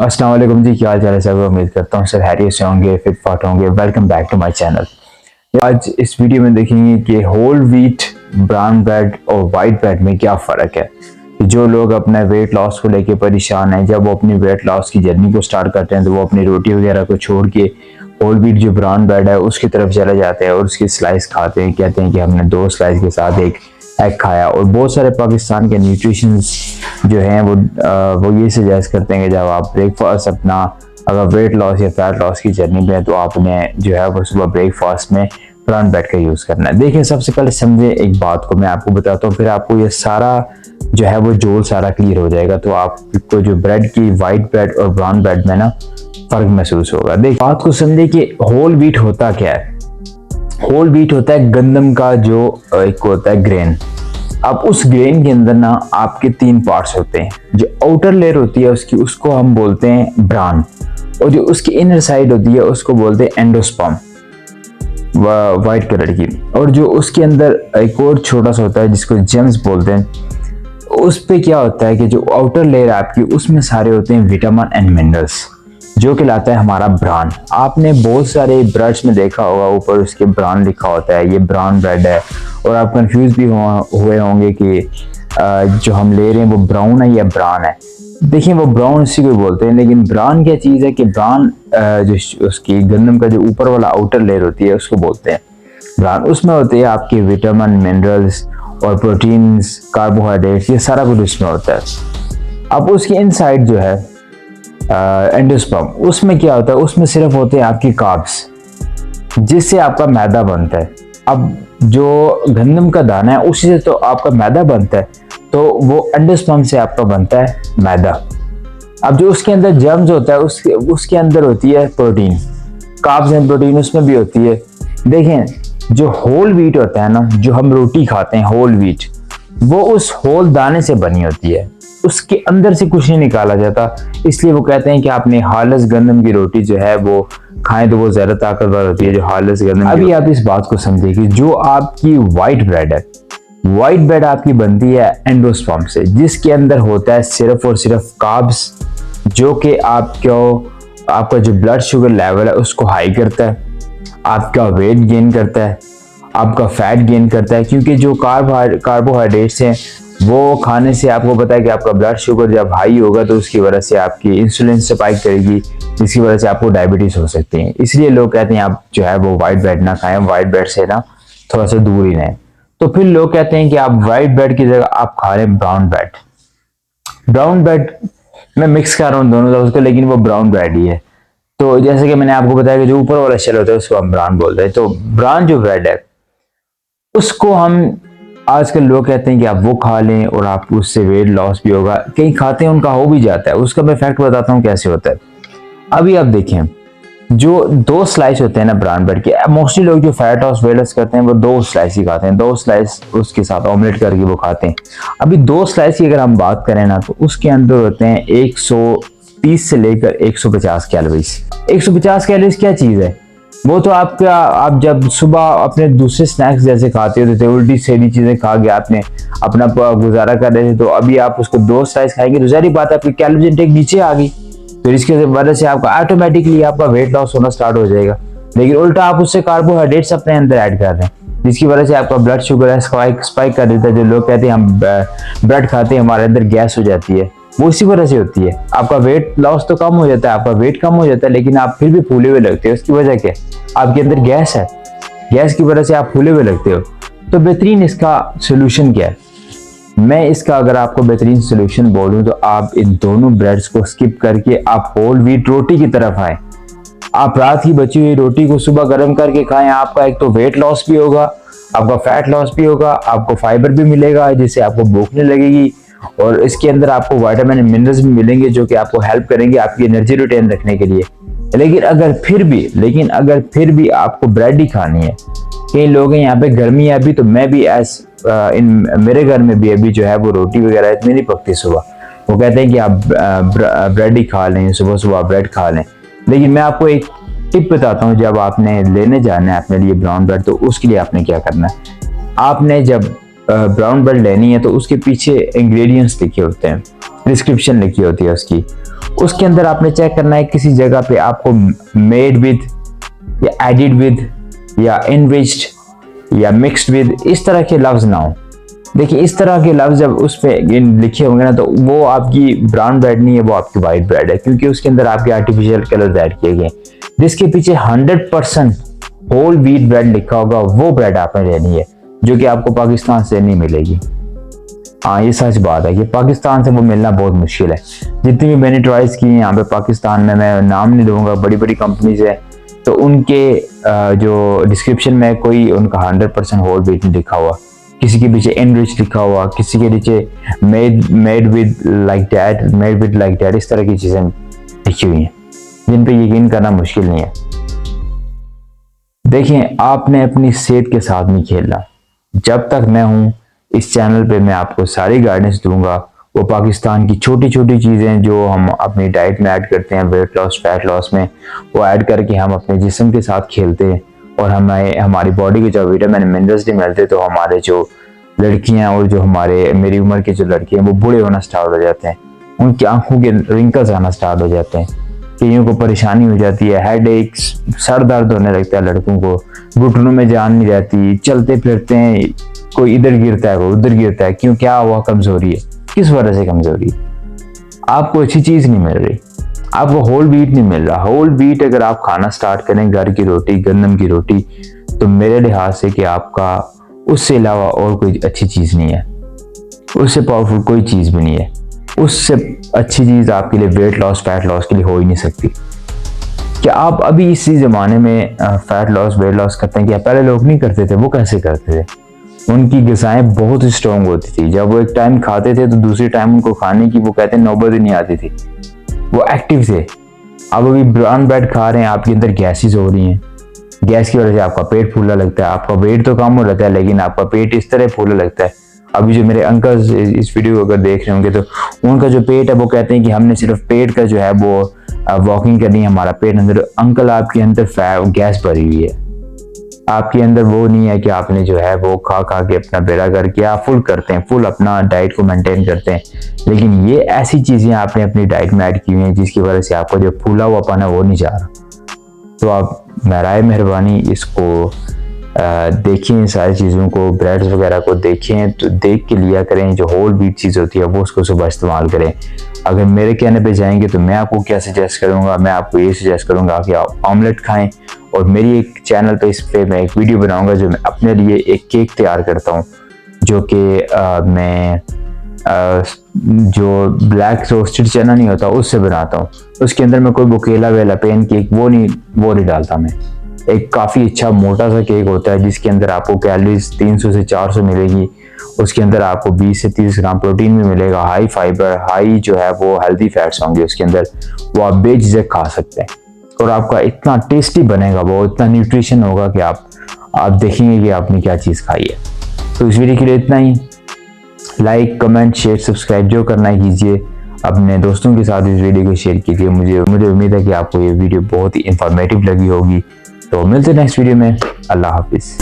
अस्सलाम वालेकुम जी, क्या हाल चाल है सब। उम्मीद करता हूँ सब हैरियत से होंगे, फिट फाट होंगे। Welcome back to my channel. आज इस वीडियो में देखेंगे कि होल व्हीट, ब्राउन ब्रेड और वाइट ब्रेड में क्या फ़र्क है। जो लोग अपने वेट लॉस को लेके परेशान हैं, जब वो अपनी वेट लॉस की जर्नी को स्टार्ट करते हैं तो वो अपनी रोटी वगैरह को छोड़ के होल व्हीट जो ब्राउन ब्रेड है उसकी तरफ चले जाते हैं और उसकी स्लाइस खाते हैं। कहते हैं कि हमने 2 स्लाइस के साथ एक एग खाया। और बहुत सारे पाकिस्तान के न्यूट्रिशंस जो हैं वो ये सजेस्ट करते हैं कि जब आप ब्रेकफास्ट अपना अगर वेट लॉस या फैट लॉस की जर्नी पे है तो आपने जो है वो सुबह ब्रेकफास्ट में ब्राउन ब्रेड का यूज़ करना है। देखिए, सबसे पहले समझे एक बात को, मैं आपको बताता हूँ, फिर आपको ये सारा जो है वो जोल सारा क्लियर हो जाएगा। तो आपको जो ब्रेड की वाइट ब्रेड और ब्राउन ब्रेड में ना फ़र्क महसूस होगा। देखिए, बात को समझे कि होल व्हीट होता क्या है। होल व्हीट होता है गंदम का जो एक होता है ग्रेन। अब उस ग्रेन के अंदर ना आपके 3 पार्ट्स होते हैं। जो आउटर लेयर होती है उसको हम बोलते हैं ब्रान, और जो उसकी इनर साइड होती है उसको बोलते हैं एंडोस्पर्म, वाइट कलर की। और जो उसके अंदर एक और छोटा सा होता है जिसको जेम्स बोलते हैं। उस पे क्या होता है कि जो आउटर लेयर आपकी उसमें सारे होते हैं विटामिन एंड मिनरल्स, जो कहलाता है हमारा ब्रान। आपने बहुत सारे ब्रेड्स में देखा होगा ऊपर उसके ब्रान लिखा होता है, ये ब्राउन ब्रेड है। और आप कंफ्यूज भी हुए होंगे कि जो हम ले रहे हैं वो ब्राउन है या ब्रान है। देखिए, वो ब्राउन इसी को बोलते हैं, लेकिन ब्रान क्या चीज़ है कि ब्रान जो उसकी गंदम का जो ऊपर वाला आउटर लेयर होती है उसको बोलते हैं ब्रान। उसमें होते हैं आपके विटामिन, मिनरल्स और प्रोटीन्स, कार्बोहाइड्रेट्स, ये सारा कुछ उसमें होता है। अब उसकी इनसाइड जो है एंडोस्पर्म, उसमें क्या होता है, उसमें सिर्फ होते हैं आपकी कार्ब्स, जिससे आपका मैदा बनता है। अब जो गंदम का दाना है उसी से तो आपका मैदा बनता है, तो वो एंडोस्पर्म से आपका बनता है मैदा। अब जो उसके अंदर जर्म्स होता है उसके अंदर होती है प्रोटीन, कार्ब्स एंड प्रोटीन उसमें भी होती है। देखें, जो होल व्हीट होता है ना, जो हम रोटी खाते हैं होल व्हीट, वो उस होल दाने से बनी होती है, उसके अंदर से कुछ नहीं निकाला जाता। इसलिए वो कहते हैं कि आपने हालस गंदम की रोटी जो है वो खाएं तो वो ज़्यादा ताकतवर होती है, जो हालस गंदम। अभी आप इस बात को समझिए कि जो आपकी वाइट ब्रेड है, वाइट ब्रेड आपकी बनती है एंडोस्पर्म से, जिसके अंदर होता है सिर्फ और सिर्फ कार्ब्स, जो कि आपका जो ब्लड शुगर लेवल है उसको हाई करता है, आपका वेट गेन करता है, आपका फैट गेन करता है। क्योंकि जो कार्बोहाइड्रेट्स हैं वो खाने से आपको पता है कि आपका ब्लड शुगर जब हाई होगा तो उसकी वजह से आपकी इंसुलिन स्पाइक करेगी, जिसकी वजह से आपको डायबिटीज हो सकती है। इसलिए लोग कहते हैं आप जो है वो वाइट ब्रेड ना खाएं, वाइट ब्रेड से ना थोड़ा सा दूर ही रहें। तो फिर लोग कहते हैं कि आप वाइट ब्रेड की जगह आप खा रहे हैं ब्राउन ब्रेड। ब्राउन ब्रेड मैं मिक्स कर रहा हूँ दोनों लफ्ज़ को, लेकिन वो ब्राउन ब्रेड ही है। तो जैसे कि मैंने आपको बताया कि जो ऊपर वाला शेल होता है उसको हम ब्राउन बोलते हैं। तो ब्राउन जो ब्रेड है उसको हम आजकल लोग कहते हैं कि आप वो खा लें और आप उससे वेट लॉस भी होगा। कई खाते हैं, उनका हो भी जाता है। उसका मैं फैक्ट बताता हूँ कैसे होता है। अभी आप देखें, जो 2 स्लाइस होते हैं ना ब्राउन ब्रेड के, मोस्टली लोग जो फैट लॉस वेट लॉस करते हैं वो 2 स्लाइस ही खाते हैं। 2 स्लाइस उसके साथ ऑमलेट करके वो खाते हैं। अभी 2 स्लाइस की अगर हम बात करें ना तो उसके अंदर होते हैं 130 से लेकर 150 कैलोरीज। 150 कैलोरीज क्या चीज़ है? वो तो आप जब सुबह अपने दूसरे स्नैक्स जैसे खाते होते थे, उल्टी सीधी चीजें खा के आपने अपना गुजारा कर रहे थे, तो अभी आप उसको 2 स्लाइस खाएंगे तो जाहिर बात है आपकी कैलोरी इंटेक नीचे आ गई। तो इसकी वजह से आपका ऑटोमेटिकली आपका वेट लॉस होना स्टार्ट हो जाएगा। लेकिन उल्टा आप उससे कार्बोहाइड्रेट्स अपने अंदर ऐड कर रहे हैं, जिसकी वजह से आपका ब्लड शुगर है स्पाइक कर देता है। जो लोग कहते हैं हम ब्रेड खाते हैं हमारे अंदर गैस हो जाती है, वो इसी वजह से होती है। आपका वेट लॉस तो कम हो जाता है, आपका वेट कम हो जाता है, लेकिन आप फिर भी फूले हुए लगते हो। उसकी वजह क्या? आपके अंदर गैस है, गैस की वजह से आप फूले हुए लगते हो। तो बेहतरीन इसका सोल्यूशन क्या है? मैं इसका अगर आपको बेहतरीन सोल्यूशन बोलूं तो आप इन दोनों ब्रेड्स को स्किप करके आप होल व्हीट रोटी की तरफ आए। आप रात की बची हुई रोटी को सुबह गर्म करके खाएं। आपका एक तो वेट लॉस भी होगा, आपका फैट लॉस भी होगा, आपको फाइबर भी मिलेगा जिससे आपको भूख नहीं लगेगी, और इसके अंदर आपको विटामिन एंड मिनरल्स भी मिलेंगे जो कि आपको हेल्प करेंगे आपकी एनर्जी रिटेन रखने के लिए। लेकिन अगर फिर भी आपको ब्रेड ही खानी है, कई लोग हैं यहाँ पे गर्मी है अभी, तो मैं भी मेरे घर में भी अभी जो है वो रोटी वगैरह इतनी नहीं पकती सुबह। वो कहते हैं कि आप ब्रेड ही खा लें, सुबह सुबह ब्रेड खा लें। लेकिन मैं आपको एक टिप बताता हूँ, जब आपने लेने जाना है अपने लिए ब्राउन ब्रेड, तो उसके लिए आपने क्या करना है। आपने जब ब्राउन ब्रेड लेनी है तो उसके पीछे इंग्रेडिएंट्स लिखे होते हैं। डिस्क्रिप्शन लिखी होती है उसके अंदर आपने चेक करना है किसी जगह पे आपको मेड विद या एडिड विद या इनरिच्ड या मिक्स्ड विद इस तरह के लफ्ज ना हो। देखिए इस तरह के लफ्ज जब उस पे लिखे होंगे ना तो वो आपकी ब्राउन ब्रेड नहीं है, वो आपकी वाइट ब्रेड है, क्योंकि उसके अंदर आपके आर्टिफिशियल कलर ऐड किए गए। जिसके पीछे 100% होल व्हीट ब्रेड लिखा होगा वो ब्रेड आपने लेनी है, जो कि आपको पाकिस्तान से नहीं मिलेगी। हाँ ये सच बात है कि पाकिस्तान से वो मिलना बहुत मुश्किल है। जितनी भी मैंने ट्राइज की यहाँ पे पाकिस्तान में, मैं नाम नहीं लूँगा, बड़ी बड़ी कंपनीज है, तो उनके जो डिस्क्रिप्शन में कोई उनका 100% होल व्हीट नहीं लिखा हुआ, किसी के पीछे एनरिच लिखा हुआ, किसी के नीचे मेड विद लाइक दैट, इस तरह की चीजें लिखी हुई हैं जिन पे यकीन करना मुश्किल नहीं है। देखें आपने अपनी सेहत के साथ नहीं खेलना। जब तक मैं हूं इस चैनल पे मैं आपको सारी गाइडेंस दूंगा। वो पाकिस्तान की छोटी छोटी चीजें जो हम अपनी डाइट में ऐड करते हैं, वेट लॉस फैट लॉस में, वो ऐड करके हम अपने जिस्म के साथ खेलते हैं और हमारी बॉडी के जो विटामिन मिनरल्स नहीं मिलते, तो हमारे जो लड़कियां और जो मेरी उम्र के जो लड़के हैं वो बूढ़े होना स्टार्ट हो जाते हैं, उनकी आंखों के रिंकल्स आना स्टार्ट हो जाते हैं, कईयों को परेशानी हो जाती है, हेड एक्स, सर दर्द होने लगता है लड़कों को, घुटनों में जान नहीं रहती, चलते फिरते हैं, कोई इधर गिरता है कोई उधर गिरता है। क्यों, क्या हुआ, कमजोरी है, किस वजह से कमजोरी? आपको अच्छी चीज नहीं मिल रही, आपको होल व्हीट नहीं मिल रहा। होल व्हीट अगर आप खाना स्टार्ट करें, घर की रोटी, गंदम की रोटी, तो मेरे लिहाज से कि आपका उससे अलावा और कोई अच्छी चीज नहीं है, उससे पावरफुल कोई चीज भी नहीं है, उससे अच्छी चीज आपके लिए वेट लॉस फैट लॉस के लिए हो ही नहीं सकती। क्या आप अभी इसी जमाने में फैट लॉस वेट लॉस करते हैं? क्या पहले लोग नहीं करते थे? वो कैसे करते थे? उनकी ग़िज़ाएं बहुत स्ट्रॉन्ग होती थी। जब वो एक टाइम खाते थे तो दूसरी टाइम उनको खाने की वो कहते हैं नौबत ही नहीं आती थी, वो एक्टिव थे। अब अभी ब्राउन ब्रेड खा रहे हैं, आपके अंदर गैसेस हो रही हैं, गैस की वजह से आपका पेट फूलने लगता है, आपका वेट तो कम हो जाता है लेकिन आपका पेट इस तरह फूलने लगता है। अभी जो मेरे अंकल इस वीडियो को अगर देख रहे होंगे तो उनका जो पेट है वो कहते हैं कि हमने सिर्फ पेट का जो है वो वॉकिंग करनी है, हमारा पेट अंदर। अंकल आपके अंदर गैस भरी हुई है, आपके अंदर वो नहीं है कि आपने जो है वो खा खा के अपना बेड़ा करके आप फुल करते हैं, फुल अपना डाइट को मेंटेन करते हैं, लेकिन ये ऐसी चीजें आपने अपनी डाइट में ऐड की हुई हैं जिसकी वजह से आपका जो फूला हुआ पाना वो नहीं जा रहा। तो आप मेराए मेहरबानी इसको देखिए, इन सारी चीज़ों को, ब्रेड्स वगैरह को देखें तो देख के लिया करें। जो होल व्हीट चीज़ होती है वो उसको सुबह इस्तेमाल करें। अगर मेरे कहने पे जाएंगे तो मैं आपको क्या सजेस्ट करूंगा, मैं आपको ये सजेस्ट करूंगा कि आप ऑमलेट खाएं। और मेरी एक चैनल पे इस पे मैं एक वीडियो बनाऊंगा जो मैं अपने लिए एक केक तैयार करता हूँ, जो कि मैं जो ब्लैक रोस्टेड चना नहीं होता उससे बनाता हूँ। उसके अंदर मैं कोई बुकेला वेला पेन केक वो नहीं डालता मैं। एक काफ़ी अच्छा मोटा सा केक होता है जिसके अंदर आपको कैलोरीज 300 से 400 मिलेगी, उसके अंदर आपको 20 से 30 ग्राम प्रोटीन भी मिलेगा, हाई फाइबर, हाई जो है वो हेल्दी फैट्स होंगे उसके अंदर, वो आप बेझिझक खा सकते हैं और आपका इतना टेस्टी बनेगा, वो इतना न्यूट्रिशन होगा कि आप देखेंगे कि आपने क्या चीज़ खाई है। तो इस वीडियो के लिए इतना ही। लाइक कमेंट शेयर सब्सक्राइब जो करना है कीजिए, अपने दोस्तों के साथ इस वीडियो को शेयर कीजिए। मुझे उम्मीद है कि आपको ये वीडियो बहुत ही इंफॉर्मेटिव लगी होगी। तो मिलते हैं नेक्स्ट वीडियो में। अल्लाह हाफिज़।